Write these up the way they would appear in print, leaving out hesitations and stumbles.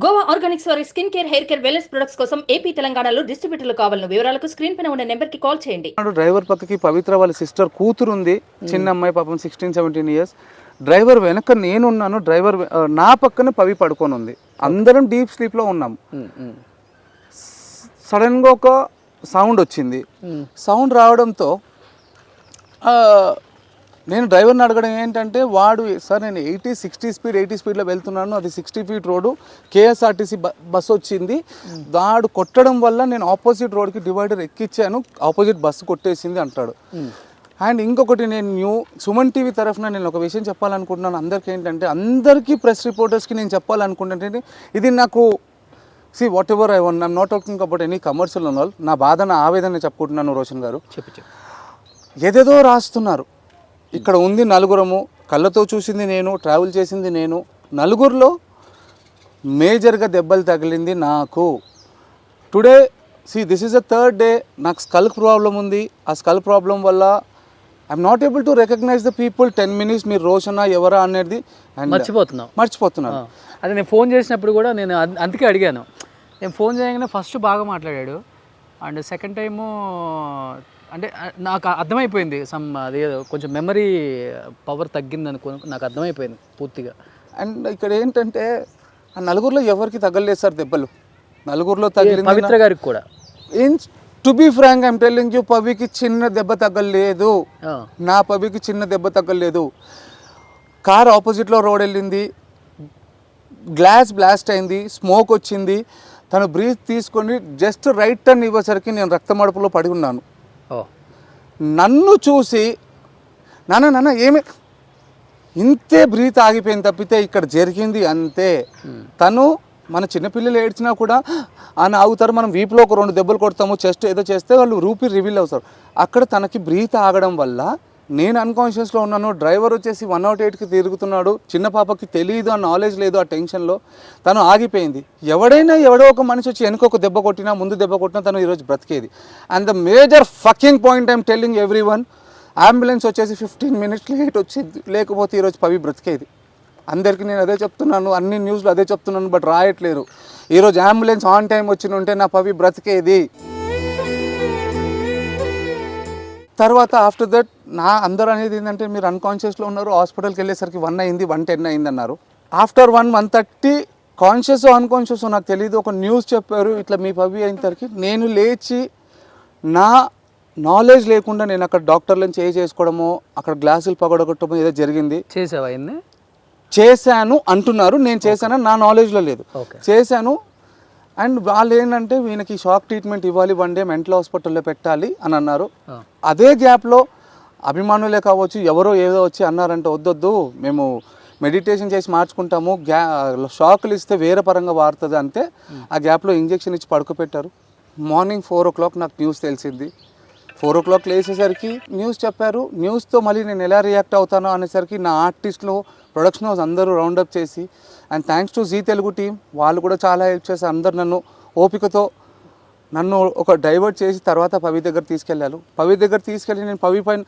Goa Organics వారి skin care, hair care, wellness products కోసం AP, తెలంగాణలో డిస్ట్రిబ్యూటర్లు కావాలను వివరాలకు స్క్రీన్ పైన ఉన్న నెంబర్కి కాల్ చేయండి. డ్రైవర్ పక్కకి పవిత్ర వాళ్ళ సిస్టర్ కూతురు ఉంది, చిన్న అమ్మాయి పాపం 16-17 ఇయర్స్. డ్రైవర్ వెనక నేనున్నాను, డ్రైవర్ నా పక్కన పవి పడుకొని ఉంది. అందరం డీప్ స్లీప్లో ఉన్నాం. సడన్గా ఒక సౌండ్ వచ్చింది. సౌండ్ రావడంతో నేను డ్రైవర్ని అడగడం ఏంటంటే, వాడు సార్ నేను 80 స్పీడ్లో వెళ్తున్నాను, అది 60 ఫీట్ రోడ్డు, కేఎస్ఆర్టీసీ బస్సు వచ్చింది, వాడు కొట్టడం వల్ల నేను ఆపోజిట్ రోడ్కి డివైడర్ ఎక్కించాను, ఆపోజిట్ బస్సు కొట్టేసింది అంటాడు. అండ్ ఇంకొకటి, నేను సుమన్ టీవీ తరఫున నేను ఒక విషయం చెప్పాలనుకుంటున్నాను అందరికీ. ఏంటంటే అందరికీ ప్రెస్ రిపోర్టర్స్కి నేను చెప్పాలనుకుంటుంటే, ఇది నాకు what ever I want, I'm not talking about any commercial all, నా బాధ నా ఆవేదన చెప్పుకుంటున్నాను. రోషన్ గారు ఏదేదో రాస్తున్నారు. ఇక్కడ ఉంది నలుగురము, కళ్ళతో చూసింది నేను, ట్రావెల్ చేసింది నేను. నలుగురిలో మేజర్గా దెబ్బలు తగిలింది నాకు. Today this is the third day. నాకు స్కల్ ప్రాబ్లం ఉంది. ఆ స్కల్ ప్రాబ్లం వల్ల I'm not able to recognise the people. 10 minutes మీరు రోషనా ఎవరా అనేది మర్చిపోతున్నాను. అదే నేను ఫోన్ చేసినప్పుడు కూడా నేను అందుకే అడిగాను. నేను ఫోన్ చేయగానే ఫస్ట్ బాగా మాట్లాడాడు, అండ్ సెకండ్ టైము అంటే నాకు అర్థమైపోయింది అదేదో కొంచెం మెమరీ పవర్ తగ్గింది నాకు అర్థమైపోయింది పూర్తిగా. అండ్ ఇక్కడ ఏంటంటే ఆ నలుగురిలో ఎవరికి తగ్గలేదు సార్ దెబ్బలు. నలుగురిలో తగిలింది పవిత్ర గారికి కూడా. To be frank I'm telling you, పవికి చిన్న దెబ్బ తగ్గలేదు. నా పవికి చిన్న దెబ్బ తగ్గలేదు. కార్ ఆపోజిట్లో రోడ్ వెళ్ళింది, గ్లాస్ బ్లాస్ట్ అయింది, స్మోక్ వచ్చింది. తను బ్రీత్ తీసుకొని జస్ట్ రైట్ టర్న్ ఇవ్వేసరికి నేను రక్తమడుపులో పడి ఉన్నాను. నన్ను చూసి నాన్న ఏమి ఇంతే బ్రీత్ ఆగిపోయింది తప్పితే ఇక్కడ జరిగింది అంతే. తను మన చిన్నపిల్లలు ఏడ్చినా కూడా అని ఆగుతారు, మనం వీపులో ఒక 2 దెబ్బలు కొడతాము, చెస్ట్ ఏదో చేస్తే వాళ్ళు రూపీ రివీల్ అవుతారు. అక్కడ తనకి బ్రీత్ ఆగడం వల్ల నేను అన్కాన్షియస్లో ఉన్నాను. డ్రైవర్ వచ్చేసి 108కి తిరుగుతున్నాడు. చిన్న పాపకి తెలియదు, ఆ నాలెడ్జ్ లేదు, ఆ టెన్షన్లో తను ఆగిపోయింది. ఎవడో ఒక మనిషి వచ్చి వెనుక ఒక దెబ్బ కొట్టినా, ముందు దెబ్బ కొట్టినా తను ఈరోజు బ్రతికేది. And the major fucking point I'm telling everyone, ambulance వచ్చేసి 15 minutes లేట్ వచ్చింది, లేకపోతే ఈరోజు పవి బ్రతికేది. అందరికీ నేను అదే చెప్తున్నాను, అన్ని న్యూస్లో అదే చెప్తున్నాను, బట్ రాయట్లేరు. ఈరోజు అంబులెన్స్ ఆన్ టైం వచ్చి ఉంటే నా పవి బ్రతికేది. తర్వాత ఆఫ్టర్ దట్ అందరూ అనేది ఏంటంటే, మీరు అన్కాన్షియస్లో ఉన్నారు, హాస్పిటల్కి వెళ్ళేసరికి 1 అయింది, 1:10 అయింది అన్నారు. ఆఫ్టర్ 1:30 కాన్షియస్ అన్కాన్షియస్ నాకు తెలియదు, ఒక న్యూస్ చెప్పారు ఇట్లా మీ పవి అయినసరికి నేను లేచి, నా నాలెడ్జ్ లేకుండా నేను అక్కడ డాక్టర్లను చేసుకోవడము, అక్కడ గ్లాసులు పగడగొట్టడము ఏదో జరిగింది. చేశాను అంటున్నారు, నేను చేశాను నా నాలెడ్జ్లో లేదు, చేశాను. అండ్ వాళ్ళు ఏంటంటే వీళ్ళకి షాక్ ట్రీట్మెంట్ ఇవ్వాలి, 1 day మెంటల్ హాస్పిటల్లో పెట్టాలి అని అన్నారు. అదే గ్యాప్లో అభిమానులే కావచ్చు ఎవరో ఏదో వచ్చి అన్నారంటే, వద్దొద్దు మేము మెడిటేషన్ చేసి మార్చుకుంటాము, షాకులు ఇస్తే వేరే పరంగా వాడుతుంది అంతే. ఆ గ్యాప్లో ఇంజెక్షన్ ఇచ్చి పడుకోపెట్టారు. మార్నింగ్ 4 o'clock నాకు న్యూస్ తెలిసింది. 4 o'clock లేచేసరికి న్యూస్ చెప్పారు. న్యూస్తో మళ్ళీ నేను ఎలా రియాక్ట్ అవుతానో అనేసరికి నా ఆర్టిస్టులు, ప్రొడక్షన్ హౌస్ అందరూ రౌండప్ చేసి, and thanks to Zee Telugu team, వాళ్ళు కూడా చాలా హెల్ప్ చేసి అందరు నన్ను ఓపికతో నన్ను ఒక డైవర్ట్ చేసి తర్వాత పవి దగ్గర తీసుకెళ్ళారు. పవి దగ్గర తీసుకెళ్ళి నేను పవి పైన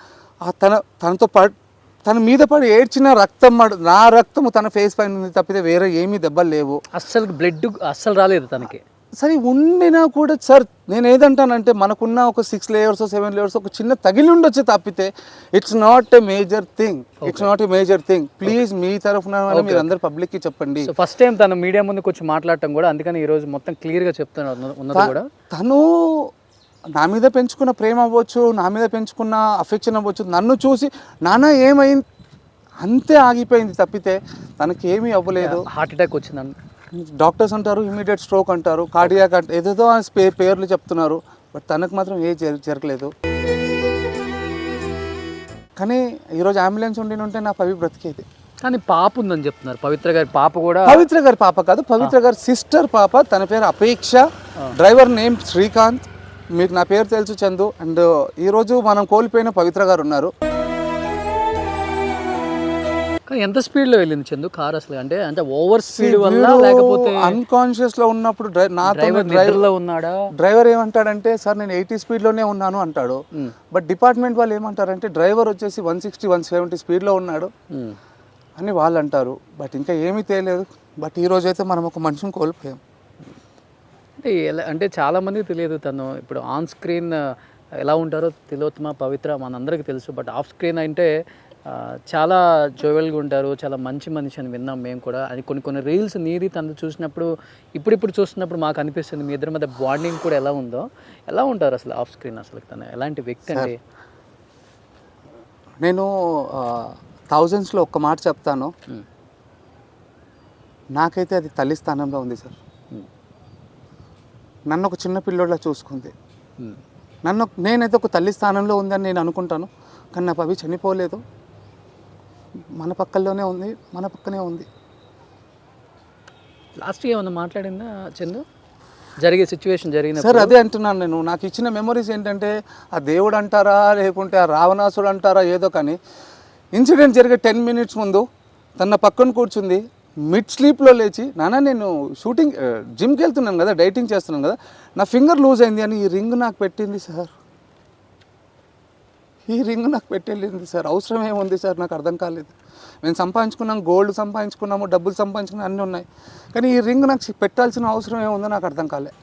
తన మీద పడి ఏడ్చిన రక్తం, నా రక్తము తన ఫేస్ పైన ఉంది తప్పితే వేరే ఏమీ దెబ్బలు లేవు. అస్సలు బ్లడ్ అస్సలు రాలేదు తనకి. సరే ఉండినా కూడా సార్ నేను ఏదంటానంటే, మనకున్న ఒక 6 layers 7 layers ఒక చిన్న తగిలి ఉండొచ్చు తప్పితే it's not a major thing. Please మీ తరఫున మీరు అందరు పబ్లిక్కి చెప్పండి. ఫస్ట్ టైం తను మీడియా ముందు కొంచెం మాట్లాడటం కూడా, అందుకని ఈరోజు మొత్తం క్లియర్గా చెప్తున్నారు. తను నా మీద పెంచుకున్న ప్రేమ అవ్వచ్చు, నా మీద పెంచుకున్న అఫెక్షన్ అవ్వచ్చు, నన్ను చూసి నాన్న ఏమైంది అంతే ఆగిపోయింది తప్పితే తనకి ఏమీ అవ్వలేదు. హార్ట్ అటాక్ వచ్చిందని డాక్టర్స్ అంటారు, ఇమీడియట్ స్ట్రోక్ అంటారు, కార్డియాక్ ఏదేదో పేర్లు చెప్తున్నారు, బట్ తనకు మాత్రం ఏ జరగలేదు. కానీ ఈరోజు అంబులెన్స్ ఉంటే నా పవి బ్రతికేది. కానీ పాప ఉందని చెప్తున్నారు. పవిత్ర గారి పాప కూడా, పవిత్ర గారి పాప కాదు, పవిత్ర గారి సిస్టర్ పాప. తన పేరు అపేక్ష, డ్రైవర్ నేమ్ శ్రీకాంత్. మీకు నా పేరు తెలుసు, చందు. అండ్ ఈరోజు మనం కోల్పోయిన పవిత్ర గారు ఉన్నారు. ఎంత స్పీడ్ లో వెళ్ళింది చందు కార్ అసలు? అంటే ఓవర్ స్పీడ్ వల్ల, లేకపోతే అన్కాన్షియస్ లో ఉన్నప్పుడు ఉన్నాడా? డ్రైవర్ ఏమంటాడంటే, సార్ నేను 80 స్పీడ్లోనే ఉన్నాను అంటాడు. బట్ డిపార్ట్మెంట్ వాళ్ళు ఏమంటారంటే, డ్రైవర్ వచ్చేసి 160 170 స్పీడ్లో ఉన్నాడు అని వాళ్ళు అంటారు. బట్ ఇంకా ఏమీ తెలియలేదు. బట్ ఈరోజు అయితే మనం ఒక మనిషిని కోల్పోయాం. అంటే అంటే చాలామందికి తెలియదు తను ఇప్పుడు ఆన్ స్క్రీన్ ఎలా ఉంటారో తిలోత్తమ పవిత్ర మనందరికీ తెలుసు. బట్ ఆఫ్ స్క్రీన్ అంటే చాలా జోవెల్గా ఉంటారు, చాలా మంచి మనిషి అని విన్నాం మేము కూడా. అది కొన్ని రీల్స్ నీది తను చూసినప్పుడు ఇప్పుడు చూస్తున్నప్పుడు మాకు అనిపిస్తుంది మీ ఇద్దరి మధ్య బాండింగ్ కూడా ఎలా ఉందో. ఎలా ఉంటారు అసలు ఆఫ్ స్క్రీన్? అసలు తను ఎలాంటి వ్యక్తి అండి? నేను థౌజండ్స్లో ఒక్క మాట చెప్తాను, నాకైతే అది తల్లి స్థానంలో ఉంది సార్. నన్ను ఒక చిన్న పిల్లోడ్లా చూసుకుంది. నేనైతే ఒక తల్లి స్థానంలో ఉందని నేను అనుకుంటాను. కానీ నా పవి చనిపోలేదు, మన పక్కల్లోనే ఉంది, మన పక్కనే ఉంది. లాస్ట్గా ఏమన్నా మాట్లాడిందా చందు జరిగే సిచ్యువేషన్ జరిగిన? సార్ అదే అంటున్నాను నేను. నాకు ఇచ్చిన మెమరీస్ ఏంటంటే ఆ దేవుడు అంటారా లేకుంటే ఆ రావణాసుడు అంటారా ఏదో, కానీ ఇన్సిడెంట్ జరిగే 10 minutes ముందు తన పక్కన కూర్చుంది, మిడ్ స్లీప్లో లేచి నాన్న నేను షూటింగ్ జిమ్కి వెళ్తున్నాను కదా, డైటింగ్ చేస్తున్నాను కదా, నా ఫింగర్ లూజ్ అయింది అని ఈ రింగ్ నాకు పెట్టింది సార్. ఈ రింగ్ నాకు పెట్టెళ్ళింది సార్. అవసరం ఏముంది సార్? నాకు అర్థం కాలేదు. మేము సంపాదించుకున్నాం, గోల్డ్ సంపాదించుకున్నాము, డబ్బులు సంపాదించుకున్నాం, అన్నీ ఉన్నాయి. కానీ ఈ రింగ్ నాకు పెట్టాల్సిన అవసరం ఏముందో నాకు అర్థం కాలేదు.